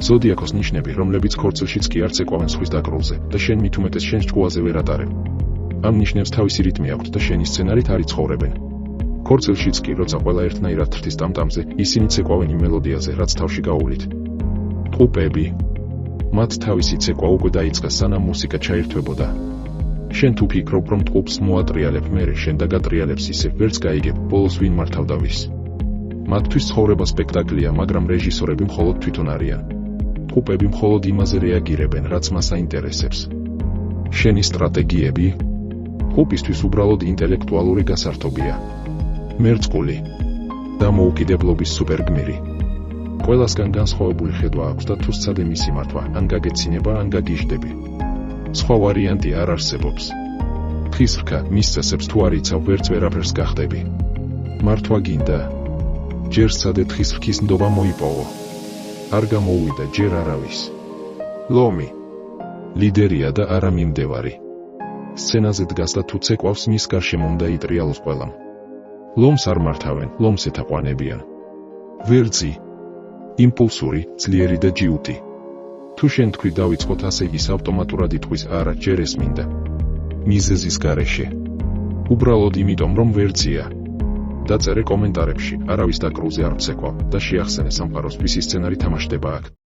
ზოდიაქოს ნიშნები, რომლებიც ქორწილშიც კი არც ეკავენ სხვის დაკრულზე და შენ მით უმეტეს შენს ჭკუაზე ვერ ატარებ. ამ ნიშნებს თავისი რიტმი აქვთ და შენი სცენარით არ იცხოვრებენ. ქორწილშიც კი, როცა ყველა ერთნაირად თრთის ტამტამზე, ისინიც ეკავენ იმ მელოდიაზე, რაც თავში გაუვლით. ტყუპები. მათ თავისი ცეკვა უკვე დაიწყეს, სანამ მუსიკა ჩაირთვებოდა. შენ თუ ფიქრობ, რომ ტყუპს მოატრიალებ, მერე შენ დაგატრიალებს ისე, ვერც გაიგებ, ბოლოს ვინ მართავდა ვის. მათთვის ცხოვრება სპექტაკლია, მაგრამ რეჟისორები მხოლოდ თვითონ არიან. ტყუპები მხოლოდ იმაზე რეაგირებენ, რაც მას აინტერესებს. შენი სტრატეგიები? ტყუპისთვის უბრალოდ ინტელექტუალური გასართობია. მერწყული. დამოუკიდებლობის სუპერგმირი. ყველასგან განსხვავებული ხედვა აქვს და თუ სცადე მისი მართვა, ან გაგეცინება, ან გაგიჟდები. სხვა ვარიანტი არ არსებობს. თხის რქა, მის წესებს თუ არ იცავ, ვერც ვერაფერს გახდები. მართვა გინდა. ჯერ სცადე თხის რქის ნდობა მოიპოვო. არ გამოუვიდა ჯერ არავის. ლომი. ლიდერია და არა მიმდევარი. სცენაზე დგას და თუ ცეკვავს, მის გარშემო უნდა იტრიალოს ყველამ. ლომს არ მართავენ, ლომს ეთაყვანებიან. ვერძი. იმპულსური, ძლიერი და ჯიუტი. თუ შენ თქვი დავიწყოთ ასე, ის ავტომატურად იტყვის არა, ჯერ ეს მინდა. მიზეზის გარეშე. უბრალოდ იმიტომ, რომ ვერძია. დაწერე კომენტარებში, არავის დაკრულზე არ ვცეკვავ და შეახსენე სამყაროს, ვისი სცენარი თამაშდება აქ.